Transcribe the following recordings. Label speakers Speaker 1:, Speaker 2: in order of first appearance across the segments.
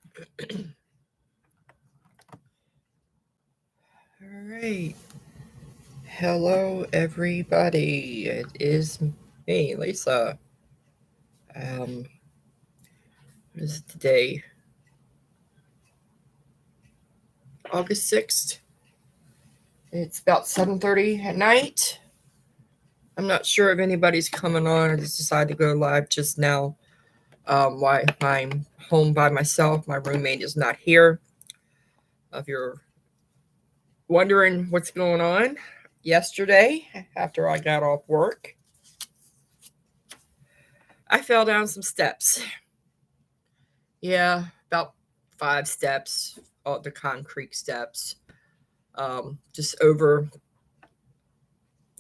Speaker 1: All right. Hello, everybody. It is me, Lisa. Um, what is it today? August 6th. It's about 7:30 at night. I'm not sure if anybody's coming on. I just decided to go live just now. Why I'm home by myself. My roommate is not here. If you're wondering what's going on, yesterday after I got off work, I fell down some steps. Yeah, about 5 steps, the concrete steps. Just over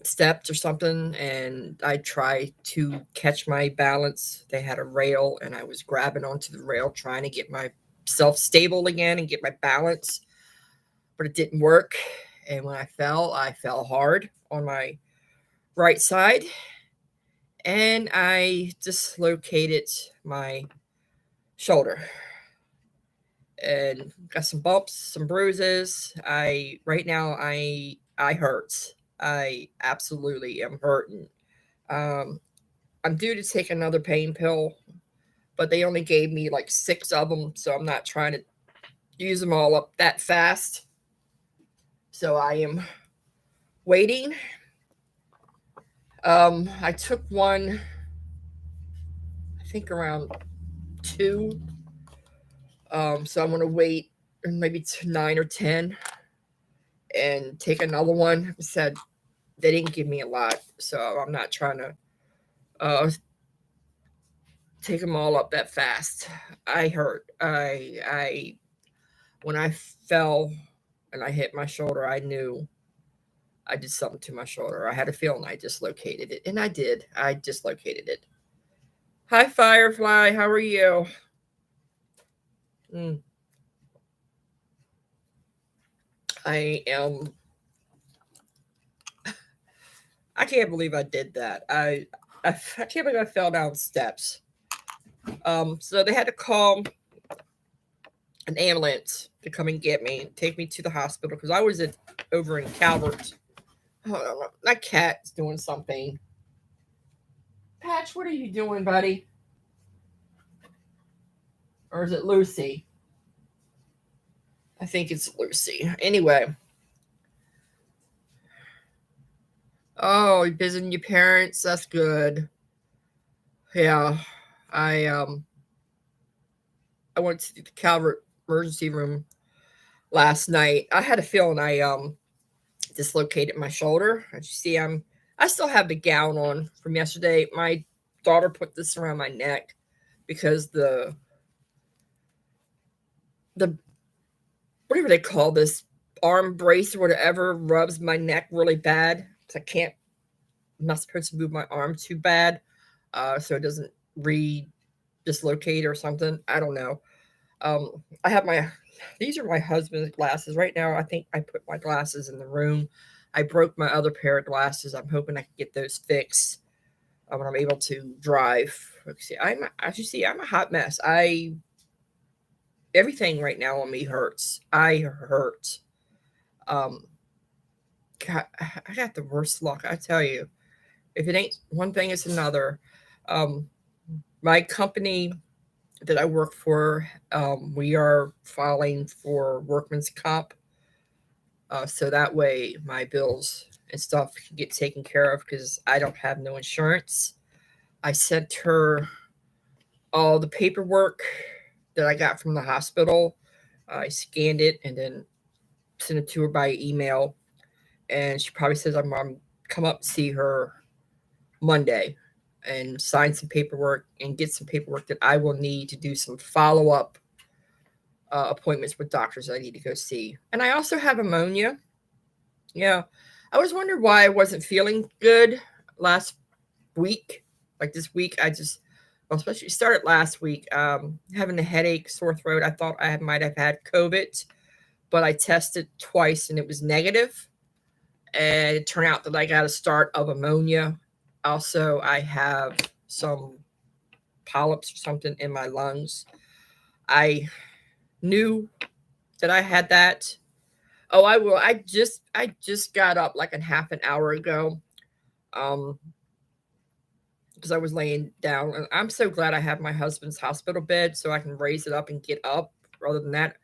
Speaker 1: stepped or something, and I tried to catch my balance. They had a rail, and I was grabbing onto the rail, trying to get myself stable again and get my balance, but it didn't work. And when I fell hard on my right side, and I dislocated my shoulder and got some bumps, some bruises. Right now I hurts. I absolutely am hurting. Um, I'm due to take another pain pill, but they only gave me like 6 of them, so I'm not trying to use them all up that fast. So I am waiting. I took one, I think around 2. So I'm gonna wait maybe 9 or 10 and take another one. I said they didn't give me a lot, so I'm not trying to take them all up that fast. I hurt. I when I fell and I hit my shoulder, I knew I did something to my shoulder. I had a feeling I dislocated it, and I did. I dislocated it. Hi, Firefly. How are you? Mm, I am. I can't believe I did that. I can't believe I fell down steps. So they had to call an ambulance to come and get me, take me to the hospital because I was over in Calvert. Hold on, that cat's doing something. Patch, what are you doing, buddy? Or is it Lucy? I think it's Lucy. Anyway. Oh, you're visiting your parents? That's good. Yeah. I I went to the Calvert emergency room last night. I had a feeling I dislocated my shoulder. As you see, I still have the gown on from yesterday. My daughter put this around my neck because the whatever they call this arm brace or whatever rubs my neck really bad. So I'm not supposed to move my arm too bad, so it doesn't dislocate or something. I don't know. I have these are my husband's glasses right now. I think I put my glasses in the room. I broke my other pair of glasses. I'm hoping I can get those fixed when I'm able to drive. Let's see, as you see, I'm a hot mess. Everything right now on me hurts. I hurt. Um, God, I got the worst luck. I tell you, if it ain't one thing, it's another. Um, my company that I work for, we are filing for workman's comp, so that way my bills and stuff can get taken care of because I don't have no insurance. I sent her all the paperwork that I got from the hospital. I scanned it and then sent it to her by email, and she probably says I'm come up and see her Monday and sign some paperwork and get some paperwork that I will need to do some follow up appointments with doctors I need to go see. And I also have ammonia. Yeah. I was wondering why I wasn't feeling good last week. Like this week, well, especially started last week, having a headache, sore throat. I thought might have had COVID, but I tested twice and it was negative. And it turned out that I got a start of ammonia. Also, I have some polyps or something in my lungs. I knew that I had that. Oh, I will. I just got up like a half an hour ago. Um, because I was laying down, and I'm so glad I have my husband's hospital bed so I can raise it up and get up. Rather than that,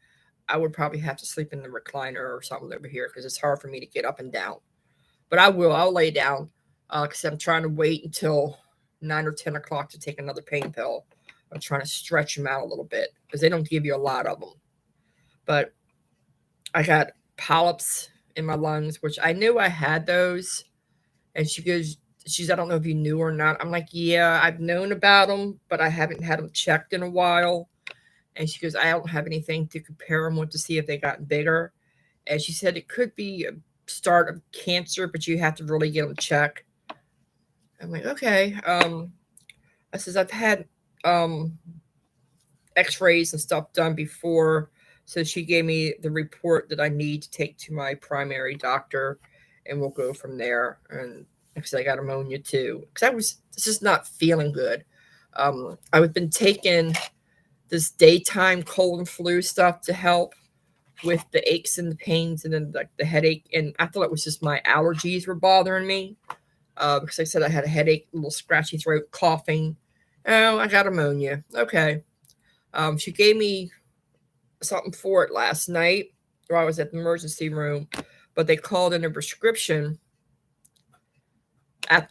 Speaker 1: I would probably have to sleep in the recliner or something over here because it's hard for me to get up and down. But I will. I'll lay down because I'm trying to wait until 9 or 10 o'clock to take another pain pill. I'm trying to stretch them out a little bit because they don't give you a lot of them. But I got polyps in my lungs, which I knew I had those. And she's, I don't know if you knew or not. I'm like, yeah, I've known about them, but I haven't had them checked in a while. And she goes, I don't have anything to compare them with to see if they got bigger. And she said it could be a start of cancer, but you have to really get them checked. I'm like, okay. I says I've had um X-rays and stuff done before, so she gave me the report that I need to take to my primary doctor, and we'll go from there. And because I got ammonia too, because I was just not feeling good. I've been taking this daytime cold and flu stuff to help with the aches and the pains and then like the headache. And I thought it was just my allergies were bothering me because I said I had a headache, a little scratchy throat, coughing. Oh, I got ammonia. Okay. She gave me something for it last night while I was at the emergency room, but they called in a prescription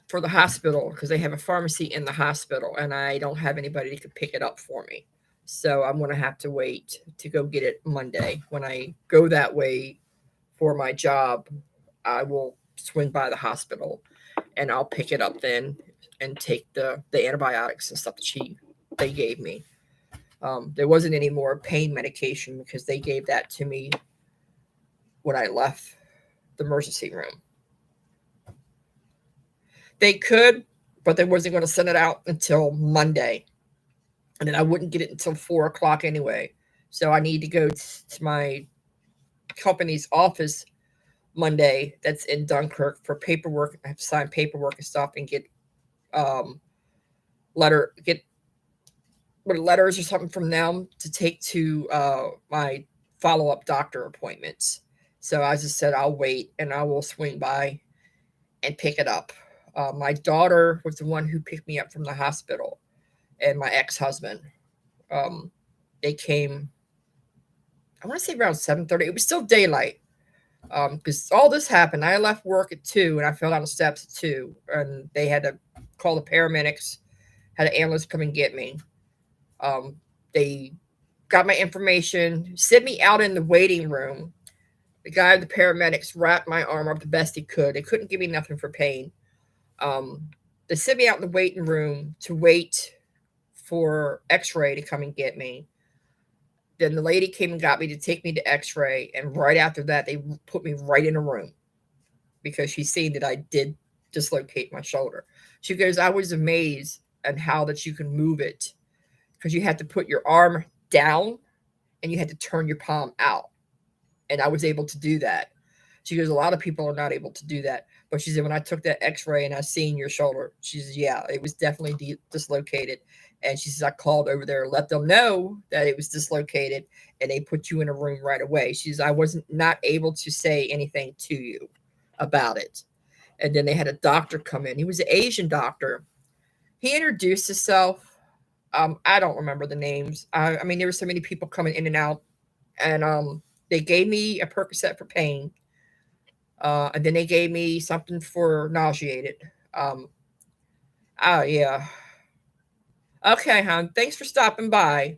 Speaker 1: for the hospital because they have a pharmacy in the hospital and I don't have anybody that could pick it up for me. So I'm going to have to wait to go get it Monday. When I go that way for my job, I will swing by the hospital and I'll pick it up then and take the antibiotics and stuff that they gave me. There wasn't any more pain medication because they gave that to me when I left the emergency room. They could, but they wasn't going to send it out until Monday. And then I wouldn't get it until 4 o'clock anyway. So I need to go to my company's office Monday that's in Dunkirk for paperwork. I have to sign paperwork and stuff and get um get letters or something from them to take to my follow-up doctor appointments. So I just said I'll wait and I will swing by and pick it up. My daughter was the one who picked me up from the hospital, and my ex-husband. Um, they came, I want to say around 7:30. It was still daylight because all this happened. I left work at 2 and I fell down the steps at 2, and they had to call the paramedics, had an ambulance come and get me. Um, they got my information, sent me out in the waiting room. The guy, the paramedics, wrapped my arm up the best he could. They couldn't give me nothing for pain. Um, they sent me out in the waiting room to wait for X-ray to come and get me. Then the lady came and got me to take me to X-ray, and right after that, they put me right in a room because she seen that I did dislocate my shoulder. She goes, I was amazed at how that you can move it because you had to put your arm down and you had to turn your palm out. And I was able to do that. She goes, a lot of people are not able to do that. But she said, when I took that X-ray and I seen your shoulder, she says, yeah, it was definitely dislocated. And she says, I called over there, let them know that it was dislocated, and they put you in a room right away. She says, I wasn't not able to say anything to you about it. And then they had a doctor come in. He was an Asian doctor. He introduced himself. I don't remember the names. I mean, there were so many people coming in and out. And they gave me a Percocet for pain. And then they gave me something for nauseated. Yeah. Okay, hon. Thanks for stopping by.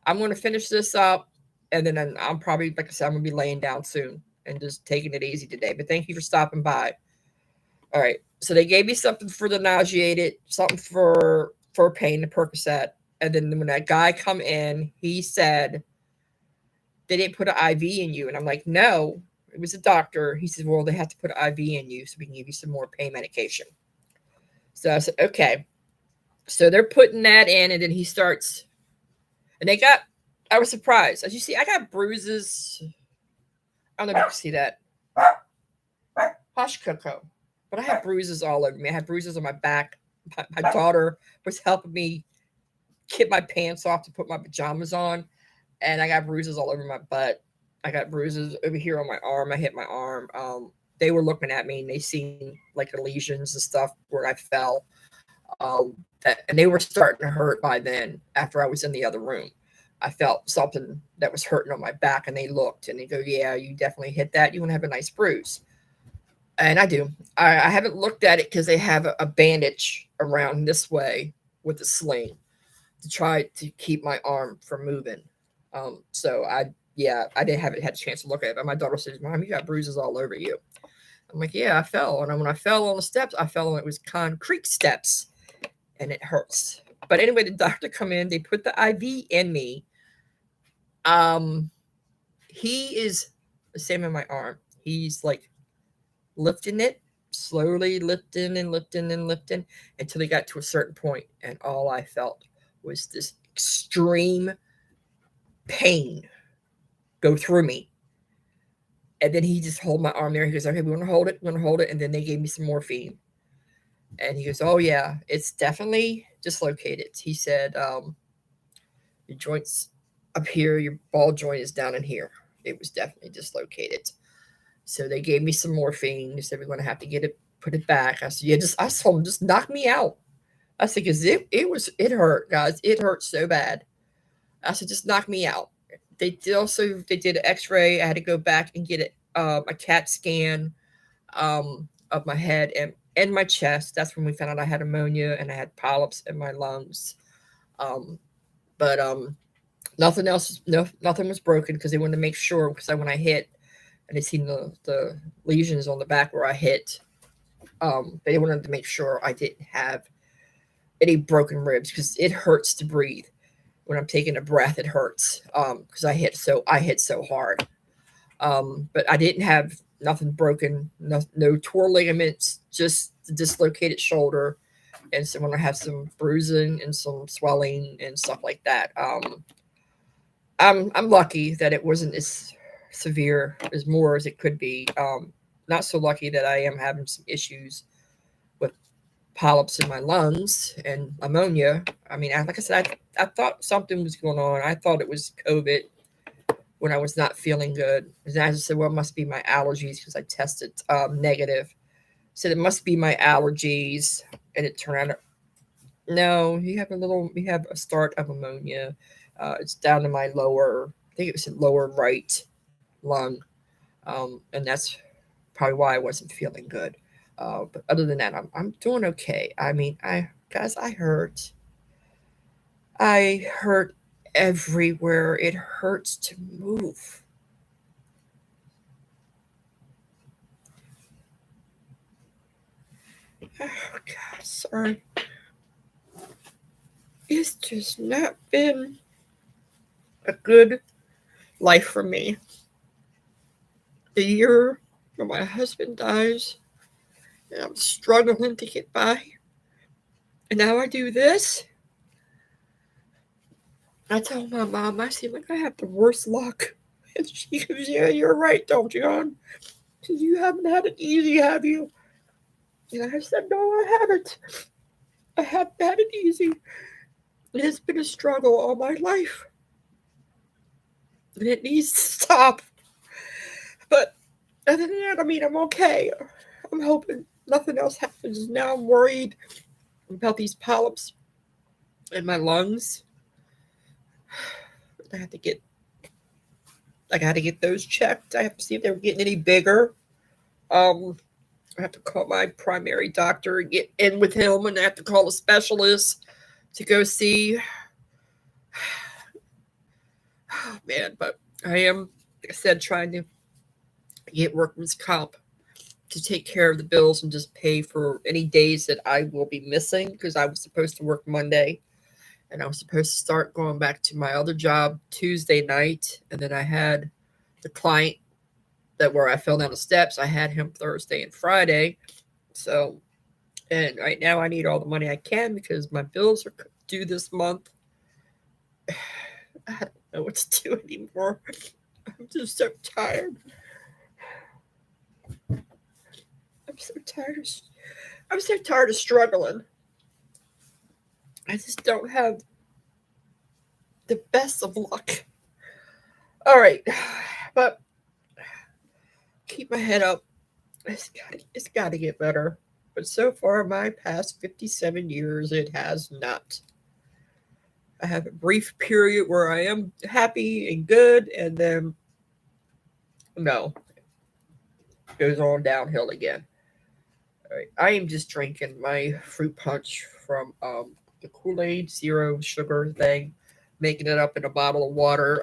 Speaker 1: I'm going to finish this up, and then I'm probably, like I said, I'm going to be laying down soon and just taking it easy today. But thank you for stopping by. All right. So they gave me something for the nauseated, something for pain, the Percocet. And then when that guy come in, he said, they didn't put an IV in you. And I'm like, no, it was a doctor. He said, well, they have to put an IV in you so we can give you some more pain medication. So I said, okay. So they're putting that in, and then he starts, and I was surprised. As you see, I got bruises. I don't know if you can see that. Hush, Coco. But I have bruises all over me. I have bruises on my back. My daughter was helping me get my pants off to put my pajamas on. and I got bruises all over my butt. I got bruises over here on my arm. I hit my arm. They were looking at me and they seen like the lesions and stuff where I fell. And they were starting to hurt by then. After I was in the other room, I felt something that was hurting on my back, and they looked and they go, "Yeah, you definitely hit that. You want to have a nice bruise." And I do. I haven't looked at it because they have a bandage around this way with a sling to try to keep my arm from moving. So I haven't had a chance to look at it. But my daughter says, "Mom, you got bruises all over you." I'm like, "Yeah, I fell." And when I fell on the steps, I fell on it was concrete steps, and it hurts. But anyway, the doctor come in. They put the IV in me. Um, he is the same in my arm. He's like lifting it, slowly lifting and lifting and lifting until he got to a certain point, and all I felt was this extreme pain go through me. And then he just hold my arm there. He goes, "Okay, we're gonna hold it, we're gonna hold it." And then they gave me some morphine. And he goes, "Oh yeah, it's definitely dislocated." He said, "Your joints up here, your ball joint is down in here. It was definitely dislocated." So they gave me some morphine. They said, "We're gonna have to get it, put it back." I said, "Yeah, I told them, just knock me out." I said, "Because it hurt, guys. It hurt so bad." I said, "Just knock me out." They did an X-ray. I had to go back and get it a CAT scan of my head and my chest. That's when we found out I had pneumonia and I had polyps in my lungs. Um, but nothing else, nothing was broken because they wanted to make sure. Because when I hit, and they seen the lesions on the back where I hit, they wanted to make sure I didn't have any broken ribs because it hurts to breathe when I'm taking a breath. It hurts because I hit so hard. But I didn't have nothing broken, no tore ligaments, just the dislocated shoulder, and so when I have some bruising and some swelling and stuff like that. I'm lucky that it wasn't as severe as more as it could be. Not so lucky that I am having some issues with polyps in my lungs and ammonia. I mean, like I said, I thought something was going on. I thought it was COVID when I was not feeling good. And I just said, "Well, it must be my allergies," because I tested negative. Said it must be my allergies, and it turned out no. You have a start of ammonia. It's down to my lower, I think it was lower right lung, and that's probably why I wasn't feeling good. But other than that, I'm doing okay. I mean, I hurt. I hurt everywhere. It hurts to move. Oh God, sorry. It's just not been a good life for me. The year when my husband dies, and I'm struggling to get by, and now I do this. I told my mom, I seem like I have the worst luck. And she goes, "Yeah, you're right, don't you, hon? Because you haven't had it easy, have you?" And I said, "No, I haven't. I haven't had it easy. It has been a struggle all my life. And it needs to stop." But other than that, I mean, I'm okay. I'm hoping nothing else happens. Now I'm worried about these polyps in my lungs. I have to get I got to get those checked. I have to see if they're getting any bigger. Um, I have to call my primary doctor and get in with him, and I have to call a specialist to go see. Oh, man, but I am, like I said, trying to get workman's comp to take care of the bills and just pay for any days that I will be missing because I was supposed to work Monday and I was supposed to start going back to my other job Tuesday night. And then I had the client that where I fell down the steps. I had him Thursday and Friday. So, and right now I need all the money I can because my bills are due this month. I don't know what to do anymore. I'm just so tired. I'm so tired. I'm so tired of struggling. I just don't have the best of luck. All right, but keep my head up. It's got to get better. But so far, my past 57 years, it has not. I have a brief period where I am happy and good, and then no, it goes on downhill again. All right, I am just drinking my fruit punch from the Kool Aid Zero Sugar thing, making it up in a bottle of water.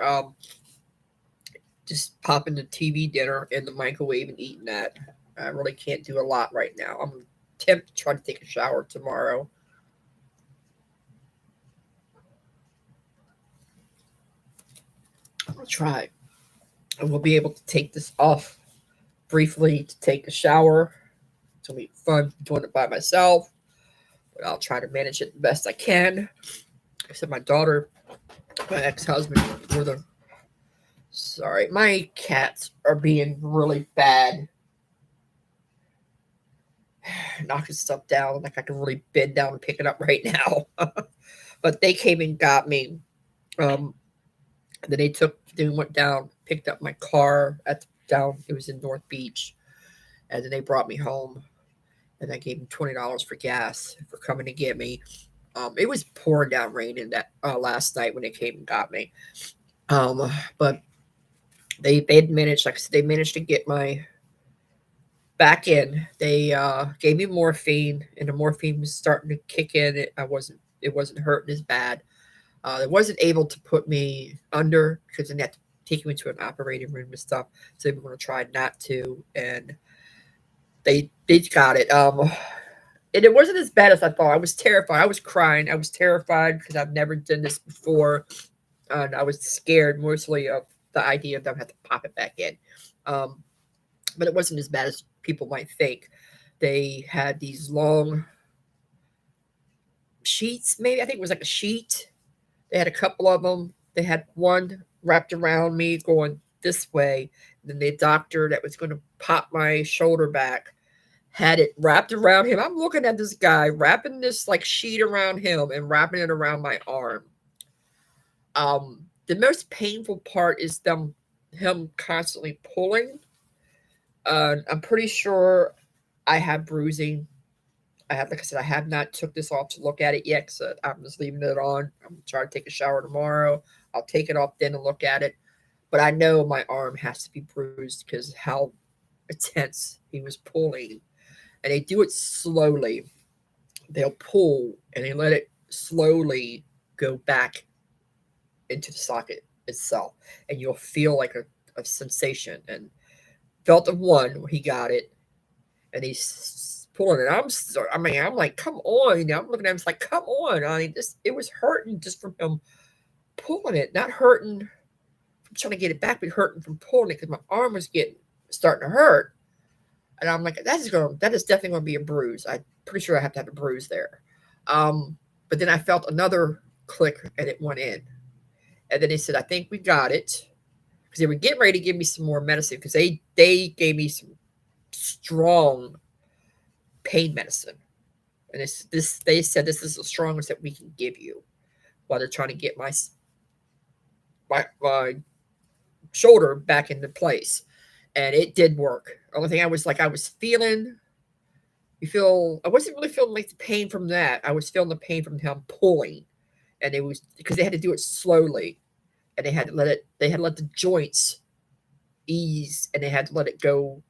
Speaker 1: Just popping the TV dinner in the microwave and eating that. I really can't do a lot right now. I'm tempted to try to take a shower tomorrow. I'll try. And we'll be able to take this off briefly to take a shower. It's gonna be fun doing it by myself, but I'll try to manage it the best I can. I said my daughter, my ex-husband, were the sorry, my cats are being really bad, knocking stuff down. Like I can really bend down and pick it up right now. But they came and got me. Um, then they went down, picked up my car at the, down. It was in North Beach, and then they brought me home, and I gave them $20 for gas for coming to get me. It was pouring down rain in that last night when they came and got me. But they managed, like I said, they managed to get my back in. They gave me morphine, and the morphine was starting to kick in. It wasn't hurting as bad. They wasn't able to put me under because they had to take me into an operating room and stuff. So they were going to try not to, and they got it. And it wasn't as bad as I thought. I was terrified. I was crying. I was terrified because I've never done this before, and I was scared mostly of the idea of them having to pop it back in. Um, but it wasn't as bad as people might think. They had these long sheets. Maybe I think it was like a sheet. They had a couple of them. They had one wrapped around me going this way. Then the doctor that was going to pop my shoulder back had it wrapped around him. I'm looking at this guy wrapping this like sheet around him and wrapping it around my arm. The most painful part is him constantly pulling. I'm pretty sure I have bruising. I have, like I said, I have not took this off to look at it yet. So I'm just leaving it on. I'm gonna try to take a shower tomorrow. I'll take it off then and look at it. But I know my arm has to be bruised because how intense he was pulling, and they do it slowly. They'll pull and they let it slowly go back into the socket itself, and you'll feel like a sensation. And felt the one where he got it, and he's pulling it. I'm like, come on! You know, I'm looking at him. It's like, come on! I mean, this it was hurting just from him pulling it, not hurting from trying to get it back, but hurting from pulling it because my arm was getting starting to hurt. And I'm like, that is definitely gonna be a bruise. I'm pretty sure I have to have a bruise there. But then I felt another click and it went in. And then they said, I think we got it. Because they were getting ready to give me some more medicine because they gave me some strong pain medicine. And this they said this is the strongest that we can give you while they're trying to get my shoulder back into place. And it did work. Only thing I was feeling I wasn't really feeling like the pain from that. I was feeling the pain from him pulling. And it was because they had to do it slowly. And they had to let the joints ease, and they had to let it go,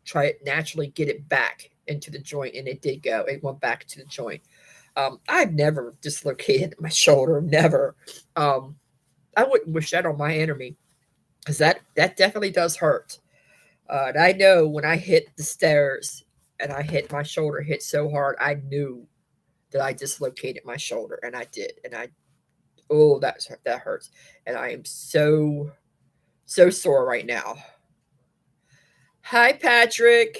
Speaker 1: try it naturally, get it back into the joint, and it did go. It went back to the joint. I've never dislocated my shoulder, never. I wouldn't wish that on my enemy because that definitely does hurt. And I know when I hit the stairs and I hit my shoulder hit so hard, I knew that I dislocated my shoulder, and I did, and I oh that hurts, and I am so sore right now. Hi, Patrick.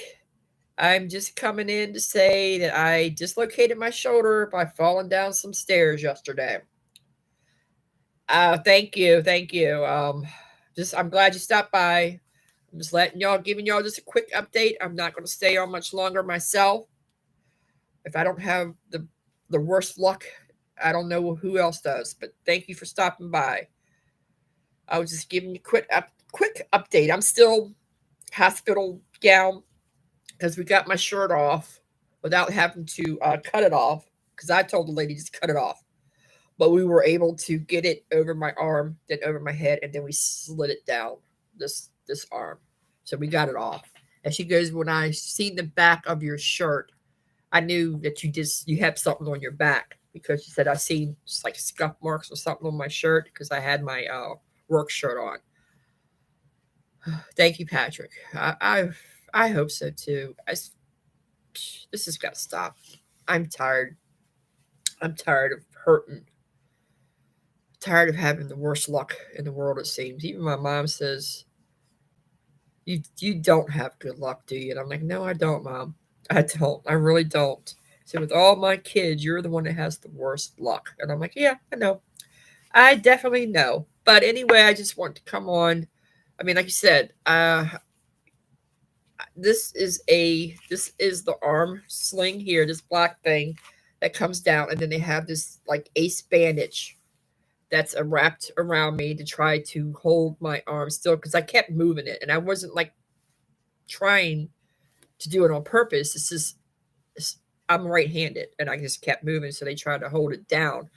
Speaker 1: I'm just coming in to say that I dislocated my shoulder by falling down some stairs yesterday. Thank you, thank you. Just I'm glad you stopped by. I'm just giving y'all just a quick update. I'm not going to stay on much longer myself. If I don't have the worst luck, I don't know who else does. But thank you for stopping by. I was just giving you quick update. I'm still hospital gown because we got my shirt off without having to cut it off because I told the lady just cut it off. But we were able to get it over my arm, then over my head, and then we slid it down this arm. So we got it off. And she goes, when I seen the back of your shirt, I knew that you have something on your back because she said I seen just like scuff marks or something on my shirt because I had my work shirt on. Thank you, Patrick. I hope so too. This has got to stop. I'm tired. I'm tired of hurting. Tired of having the worst luck in the world. It seems. Even my mom says, "You don't have good luck, do you?" And I'm like, "No, I don't, Mom. I don't. I really don't." So with all my kids, you're the one that has the worst luck. And I'm like, "Yeah, I know. I definitely know." But anyway, I just want to come on. I mean, like you said, this is the arm sling here, this black thing that comes down, and then they have this like ace bandage that's wrapped around me to try to hold my arm still because I kept moving it, and I wasn't like trying to do it on purpose. I'm right-handed, and I just kept moving, so they tried to hold it down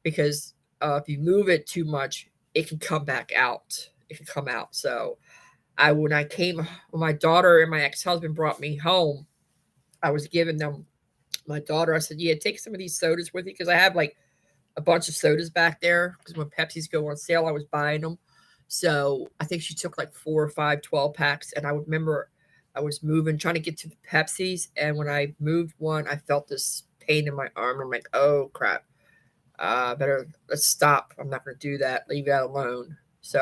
Speaker 1: because if you move it too much, it can come back out. It can come out. So when my daughter and my ex-husband brought me home, I was giving them my daughter. I said, "Yeah, take some of these sodas with you," because I have like a bunch of sodas back there. Because when Pepsi's go on sale, I was buying them. So I think she took like 4 or 5 12 packs, and I would remember I was moving, trying to get to the Pepsis, and when I moved one, I felt this pain in my arm. I'm like, "Oh crap! Better let's stop. I'm not going to do that. Leave that alone." So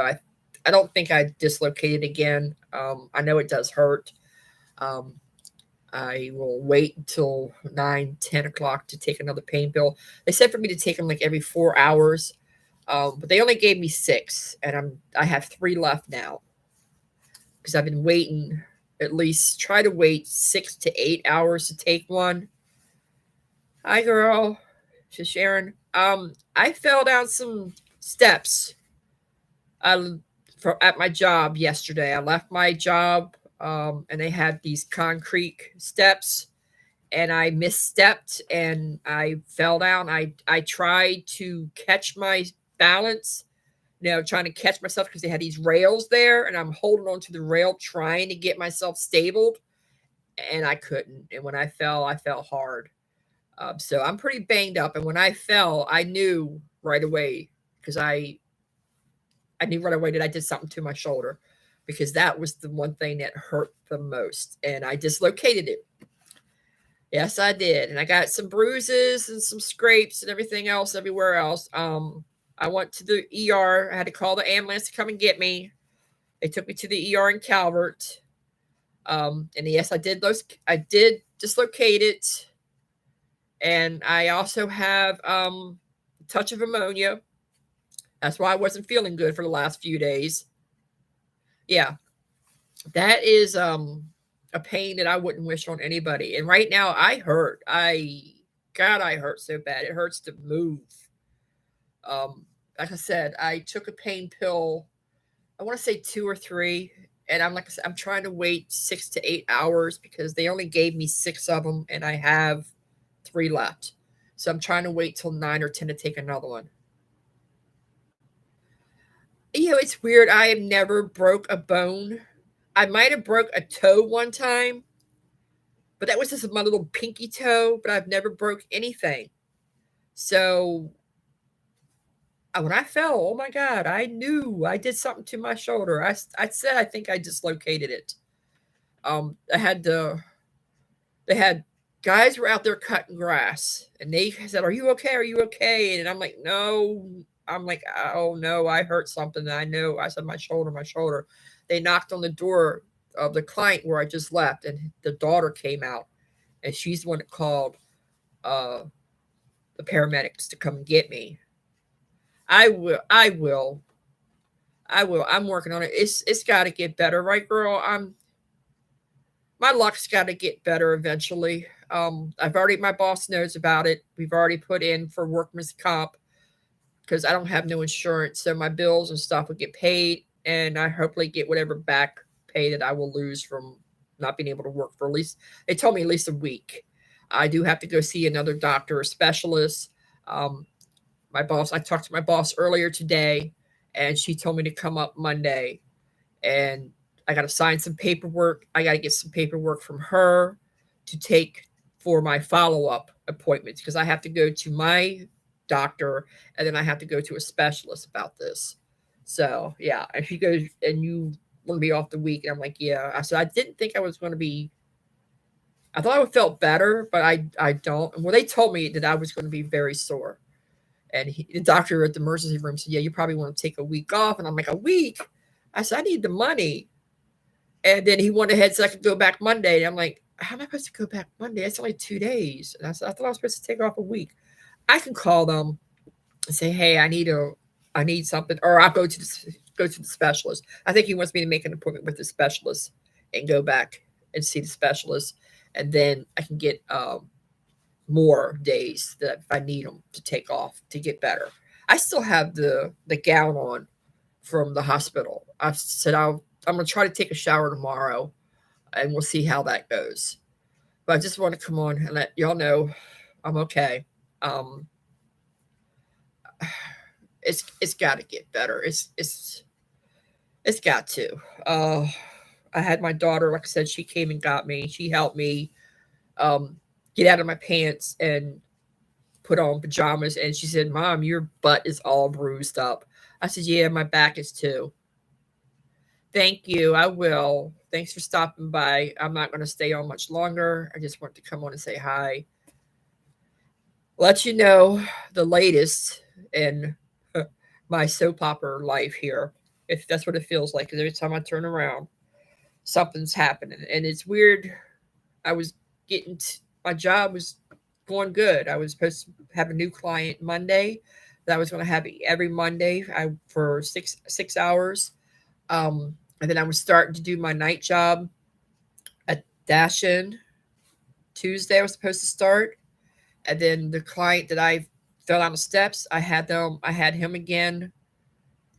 Speaker 1: I don't think I dislocated again. I know it does hurt. Um, I will wait until 9, 10 o'clock to take another pain pill. They said for me to take them like every 4 hours, but they only gave me six, and I have three left now because I've been waiting. At least try to wait 6 to 8 hours to take one. Hi, girl. She's Sharon. I fell down some steps at my job yesterday. I left my job, and they had these concrete steps, and I misstepped and I fell down. I tried to catch my balance, trying to catch myself because they had these rails there, and I'm holding on to the rail trying to get myself stabled, and I couldn't. And when I fell hard. So I'm pretty banged up. And when I fell, I knew right away because I knew right away that I did something to my shoulder because that was the one thing that hurt the most. And I dislocated it. Yes, I did. And I got some bruises and some scrapes and everything else everywhere else. I went to the ER. I had to call the ambulance to come and get me. They took me to the ER in Calvert. And yes, I did dislocate it. And I also have a touch of ammonia. That's why I wasn't feeling good for the last few days. Yeah, that is a pain that I wouldn't wish on anybody. And right now I hurt. I hurt so bad. It hurts to move. Like I said, I took a pain pill. I want to say two or three, and I'm like I said, I'm trying to wait 6 to 8 hours because they only gave me six of them, and I have three left. So I'm trying to wait till 9 or 10 to take another one. It's weird. I have never broke a bone. I might have broke a toe one time, but that was just my little pinky toe, but I've never broke anything. So when I fell, oh my God, I knew I did something to my shoulder. I said I think I dislocated it. I had the they had guys were out there cutting grass, and they said, "Are you okay? Are you okay?" And I'm like, "No." I'm like, "Oh no, I hurt something." I know. I said, "My shoulder, my shoulder." They knocked on the door of the client where I just left, and the daughter came out, and she's the one that called uh, the paramedics to come and get me. I will. I will. I will. I'm working on it. It's got to get better, right, girl? My luck's got to get better eventually. My boss knows about it. We've already put in for workman's comp because I don't have no insurance. So my bills and stuff will get paid, and I hopefully get whatever back pay that I will lose from not being able to work for at least, they told me at least a week. I do have to go see another doctor or specialist. Um, I talked to my boss earlier today, and she told me to come up Monday, and I got to sign some paperwork. I got to get some paperwork from her to take for my follow up appointments because I have to go to my doctor and then I have to go to a specialist about this. So, yeah, if you go and you want to be off the week, and I'm like, yeah. I said, I didn't think I was going to be, I thought I would felt better, but I don't. And well, they told me that I was going to be very sore. And the doctor at the emergency room said, yeah, you probably want to take a week off. And I'm like, a week? I said, I need the money. And then he went ahead so I could go back Monday. And I'm like, how am I supposed to go back Monday? It's only 2 days. And I said, I thought I was supposed to take off a week. I can call them and say, hey, I need something, or I'll go to the specialist. I think he wants me to make an appointment with the specialist and go back and see the specialist, and then I can get more days that if I need them to take off to get better. I still have the gown on from the hospital. I said I'm gonna try to take a shower tomorrow, and we'll see how that goes. But I just want to come on and let y'all know I'm okay. Um, it's got to get better. It's got to. Uh, I had my daughter, like I said, she came and got me. She helped me um, get out of my pants and put on pajamas. And she said, "Mom, your butt is all bruised up." I said, "Yeah, my back is too." Thank you. I will. Thanks for stopping by. I'm not going to stay on much longer. I just want to come on and say hi. Let you know the latest in my soap opera life here, if that's what it feels like. Because every time I turn around, something's happening. And it's weird. I was my job was going good. I was supposed to have a new client Monday that I was going to have every Monday for 6 hours. And then I was starting to do my night job at Dashin. Tuesday I was supposed to start. And then the client that I fell down the steps, I had him again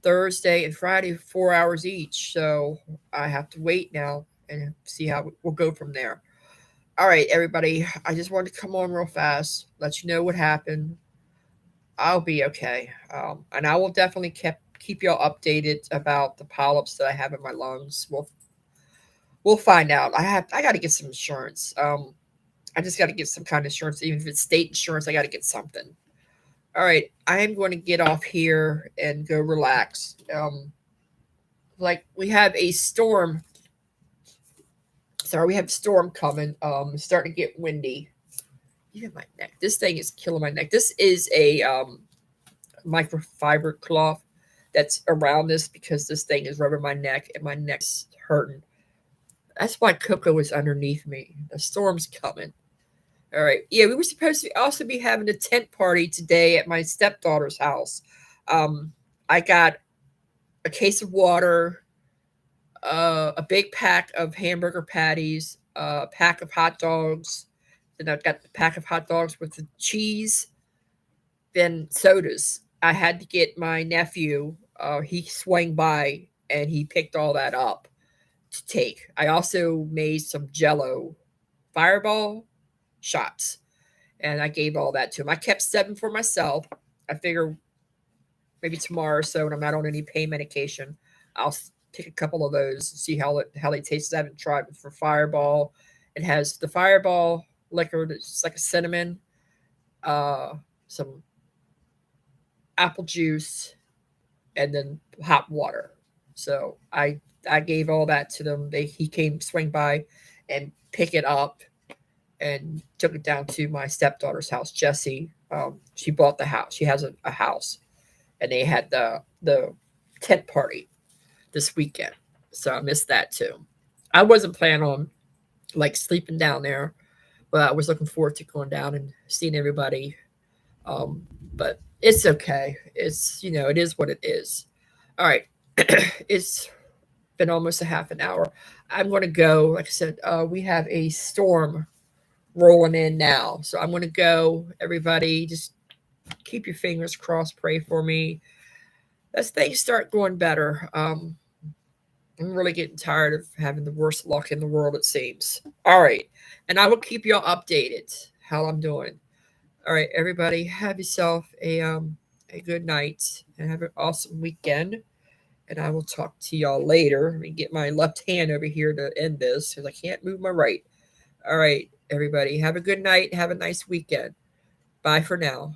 Speaker 1: Thursday and Friday, 4 hours each. So I have to wait now and see how we'll go from there. All right, everybody. I just wanted to come on real fast, let you know what happened. I'll be okay. And I will definitely keep y'all updated about the polyps that I have in my lungs. We'll find out. I got to get some insurance. I just got to get some kind of insurance, even if it's state insurance. I got to get something. All right, I am going to get off here and go relax. Like we have a storm. Sorry, we have a storm coming. It's starting to get windy. Even my neck. This thing is killing my neck. This is a microfiber cloth that's around this because this thing is rubbing my neck and my neck's hurting. That's why Coco is underneath me. The storm's coming. All right. Yeah, we were supposed to also be having a tent party today at my stepdaughter's house. I got a case of water, a big pack of hamburger patties, a pack of hot dogs. Then I've got the pack of hot dogs with the cheese, then sodas. I had to get my nephew. He swung by and he picked all that up to take. I also made some Jello Fireball shots, and I gave all that to him. I kept 7 for myself. I figure maybe tomorrow or so, when I'm not on any pain medication, I'll pick a couple of those and see how they taste. I haven't tried it for Fireball. It has the Fireball liquor that's like a cinnamon, some apple juice, and then hot water. So I gave all that to them. He came swing by and pick it up and took it down to my stepdaughter's house, Jessie. She bought the house. She has a house, and they had the tent party this weekend. So I missed that too. I wasn't planning on like sleeping down there, but I was looking forward to going down and seeing everybody. But it's okay. It's it is what it is. All right. It's been almost a half an hour. I'm going to go. Like I said, we have a storm rolling in now. So I'm going to go. Everybody, just keep your fingers crossed. Pray for me as things start going better. I'm really getting tired of having the worst luck in the world, it seems. All right. And I will keep y'all updated how I'm doing. All right, everybody, have yourself a good night and have an awesome weekend. And I will talk to y'all later. Let me get my left hand over here to end this because I can't move my right. All right, everybody, have a good night. Have a nice weekend. Bye for now.